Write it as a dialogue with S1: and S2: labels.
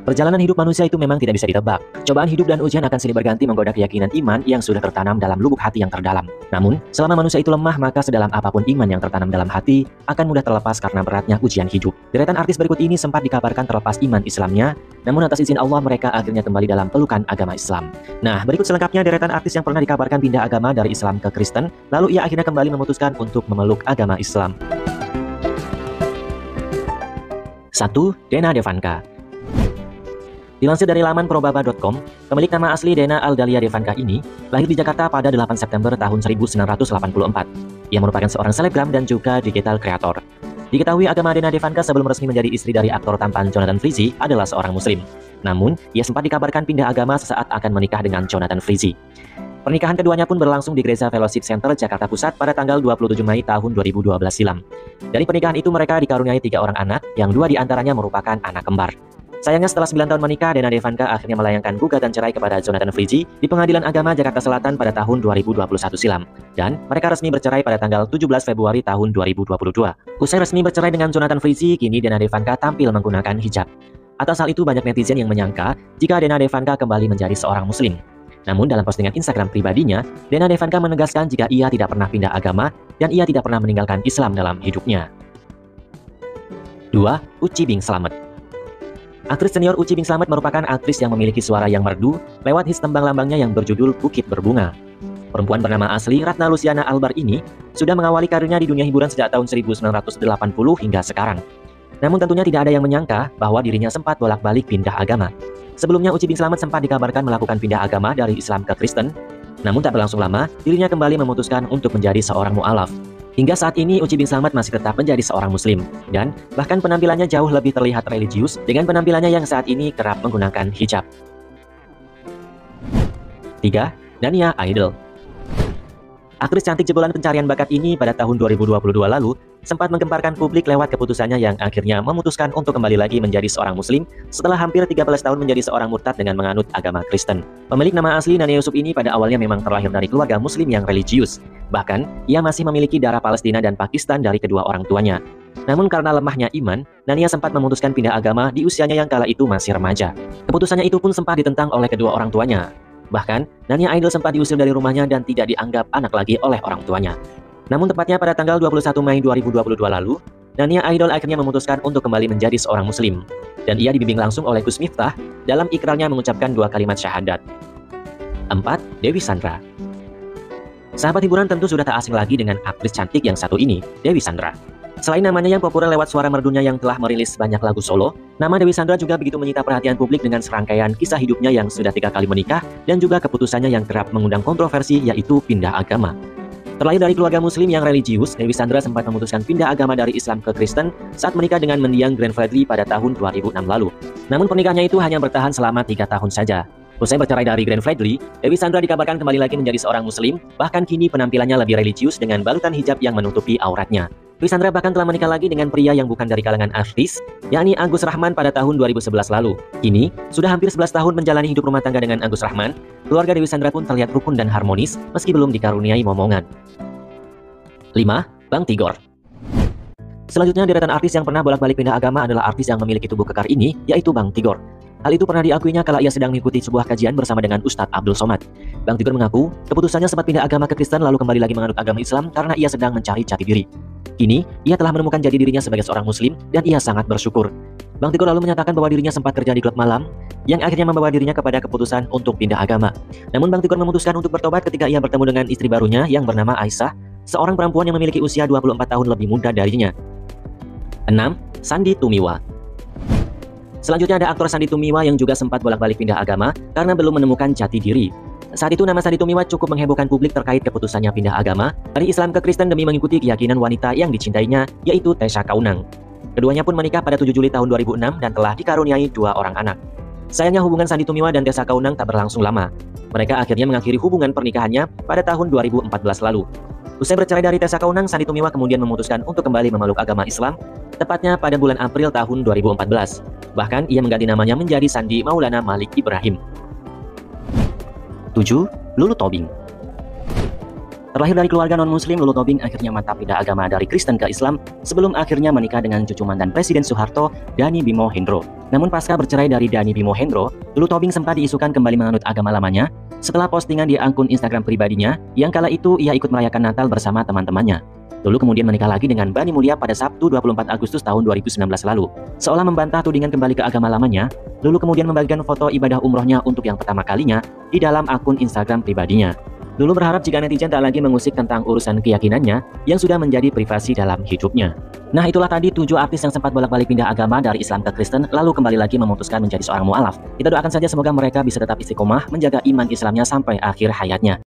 S1: Perjalanan hidup manusia itu memang tidak bisa ditebak. Cobaan hidup dan ujian akan silih berganti menggoda keyakinan iman yang sudah tertanam dalam lubuk hati yang terdalam. Namun, selama manusia itu lemah, maka sedalam apapun iman yang tertanam dalam hati akan mudah terlepas karena beratnya ujian hidup. Deretan artis berikut ini sempat dikabarkan terlepas iman Islamnya, namun atas izin Allah mereka akhirnya kembali dalam pelukan agama Islam. Nah, berikut selengkapnya deretan artis yang pernah dikabarkan pindah agama dari Islam ke Kristen, lalu ia akhirnya kembali memutuskan untuk memeluk agama Islam. 1. Dena Devanka. Dilansir dari laman probaba.com, pemilik nama asli Dena Aldalia Devanka ini lahir di Jakarta pada 8 September tahun 1984. Ia merupakan seorang selebgram dan juga digital kreator. Diketahui agama Dena Devanka sebelum resmi menjadi istri dari aktor tampan Jonathan Frizzy adalah seorang muslim. Namun, ia sempat dikabarkan pindah agama sesaat akan menikah dengan Jonathan Frizzy. Pernikahan keduanya pun berlangsung di Gereja Fellowship Center, Jakarta Pusat pada tanggal 27 Mei tahun 2012 silam. Dari pernikahan itu mereka dikaruniai 3 orang anak, yang 2 diantaranya merupakan anak kembar. Sayangnya setelah 9 tahun menikah, Dena Devanka akhirnya melayangkan gugatan cerai kepada Jonathan Frizzy di Pengadilan Agama Jakarta Selatan pada tahun 2021 silam. Dan mereka resmi bercerai pada tanggal 17 Februari tahun 2022. Usai resmi bercerai dengan Jonathan Frizzy, kini Dena Devanka tampil menggunakan hijab. Atas hal itu banyak netizen yang menyangka jika Dena Devanka kembali menjadi seorang muslim. Namun dalam postingan Instagram pribadinya, Dena Devanka menegaskan jika ia tidak pernah pindah agama dan ia tidak pernah meninggalkan Islam dalam hidupnya. 2. Uci Bing Slamet. Aktris senior Uci Bing Slamet merupakan aktris yang memiliki suara yang merdu lewat hits tembang-lambangnya yang berjudul Bukit Berbunga. Perempuan bernama asli Ratna Luciana Albar ini sudah mengawali karirnya di dunia hiburan sejak tahun 1980 hingga sekarang. Namun tentunya tidak ada yang menyangka bahwa dirinya sempat bolak-balik pindah agama. Sebelumnya Uci Bing Slamet sempat dikabarkan melakukan pindah agama dari Islam ke Kristen. Namun tak berlangsung lama, dirinya kembali memutuskan untuk menjadi seorang mu'alaf. Hingga saat ini Uci Bing Slamet masih tetap menjadi seorang muslim, dan bahkan penampilannya jauh lebih terlihat religius dengan penampilannya yang saat ini kerap menggunakan hijab. 3. Dania Idol. Aktris cantik jebolan pencarian bakat ini pada tahun 2022 lalu sempat menggemparkan publik lewat keputusannya yang akhirnya memutuskan untuk kembali lagi menjadi seorang muslim setelah hampir 13 tahun menjadi seorang murtad dengan menganut agama Kristen. Pemilik nama asli Nania Yusuf ini pada awalnya memang terlahir dari keluarga muslim yang religius. Bahkan, ia masih memiliki darah Palestina dan Pakistan dari kedua orang tuanya. Namun karena lemahnya iman, Nania sempat memutuskan pindah agama di usianya yang kala itu masih remaja. Keputusannya itu pun sempat ditentang oleh kedua orang tuanya. Bahkan, Dania Idol sempat diusir dari rumahnya dan tidak dianggap anak lagi oleh orang tuanya. Namun tepatnya pada tanggal 21 Mei 2022 lalu, Dania Idol akhirnya memutuskan untuk kembali menjadi seorang muslim. Dan ia dibimbing langsung oleh Gus Miftah dalam ikrarnya mengucapkan 2 kalimat syahadat. 4. Dewi Sandra. Sahabat hiburan tentu sudah tak asing lagi dengan aktris cantik yang satu ini, Dewi Sandra. Selain namanya yang populer lewat suara merdunya yang telah merilis banyak lagu solo, nama Dewi Sandra juga begitu menyita perhatian publik dengan serangkaian kisah hidupnya yang sudah 3 kali menikah dan juga keputusannya yang kerap mengundang kontroversi yaitu pindah agama. Terlahir dari keluarga muslim yang religius, Dewi Sandra sempat memutuskan pindah agama dari Islam ke Kristen saat menikah dengan mendiang Glenn Fredly pada tahun 2006 lalu. Namun pernikahannya itu hanya bertahan selama 3 tahun saja. Usai bercerai dari Glenn Fredly, Dewi Sandra dikabarkan kembali lagi menjadi seorang muslim, bahkan kini penampilannya lebih religius dengan balutan hijab yang menutupi auratnya. Dewi Sandra bahkan telah menikah lagi dengan pria yang bukan dari kalangan artis, yakni Agus Rahman pada tahun 2011 lalu. Kini, sudah hampir 11 tahun menjalani hidup rumah tangga dengan Agus Rahman, keluarga Dewi Sandra pun terlihat rukun dan harmonis meski belum dikaruniai momongan. 5. Bang Tigor. Selanjutnya deretan artis yang pernah bolak-balik pindah agama adalah artis yang memiliki tubuh kekar ini, yaitu Bang Tigor. Hal itu pernah diakuinya kala ia sedang mengikuti sebuah kajian bersama dengan Ustadz Abdul Somad. Bang Tigor mengaku, keputusannya sempat pindah agama ke Kristen lalu kembali lagi menganut agama Islam karena ia sedang mencari jati diri. Kini, ia telah menemukan jati dirinya sebagai seorang muslim dan ia sangat bersyukur. Bang Tigor lalu menyatakan bahwa dirinya sempat kerja di klub malam yang akhirnya membawa dirinya kepada keputusan untuk pindah agama. Namun Bang Tigor memutuskan untuk bertobat ketika ia bertemu dengan istri barunya yang bernama Aisyah, seorang perempuan yang memiliki usia 24 tahun lebih muda darinya. 6. Sandy Tumiwa. Selanjutnya ada aktor Sandy Tumiwa yang juga sempat bolak-balik pindah agama karena belum menemukan jati diri. Saat itu nama Sandy Tumiwa cukup menghebohkan publik terkait keputusannya pindah agama dari Islam ke Kristen demi mengikuti keyakinan wanita yang dicintainya, yaitu Tessa Kaunang. Keduanya pun menikah pada 7 Juli tahun 2006 dan telah dikaruniai 2 orang anak. Sayangnya hubungan Sandy Tumiwa dan Tessa Kaunang tak berlangsung lama. Mereka akhirnya mengakhiri hubungan pernikahannya pada tahun 2014 lalu. Usai bercerai dari Tessa Kaunang, Sandy Tumiwa kemudian memutuskan untuk kembali memeluk agama Islam, tepatnya pada bulan April tahun 2014. Bahkan ia mengganti namanya menjadi Sandi Maulana Malik Ibrahim. 7. Lulu Tobing. Terlahir dari keluarga non-muslim, Lulu Tobing akhirnya mantap pindah agama dari Kristen ke Islam sebelum akhirnya menikah dengan cucu mantan Presiden Soeharto, Dani Bimo Hendro. Namun pasca bercerai dari Dani Bimo Hendro, Lulu Tobing sempat diisukan kembali menganut agama lamanya setelah postingan di akun Instagram pribadinya yang kala itu ia ikut merayakan Natal bersama teman-temannya. Lulu kemudian menikah lagi dengan Bani Mulya pada Sabtu 24 Agustus tahun 2019 lalu. Seolah membantah tudingan kembali ke agama lamanya, Lulu kemudian membagikan foto ibadah umrohnya untuk yang pertama kalinya di dalam akun Instagram pribadinya. Lulu berharap jika netizen tak lagi mengusik tentang urusan keyakinannya yang sudah menjadi privasi dalam hidupnya. Nah, itulah tadi 7 artis yang sempat bolak-balik pindah agama dari Islam ke Kristen lalu kembali lagi memutuskan menjadi seorang mu'alaf. Kita doakan saja semoga mereka bisa tetap istiqomah menjaga iman Islamnya sampai akhir hayatnya.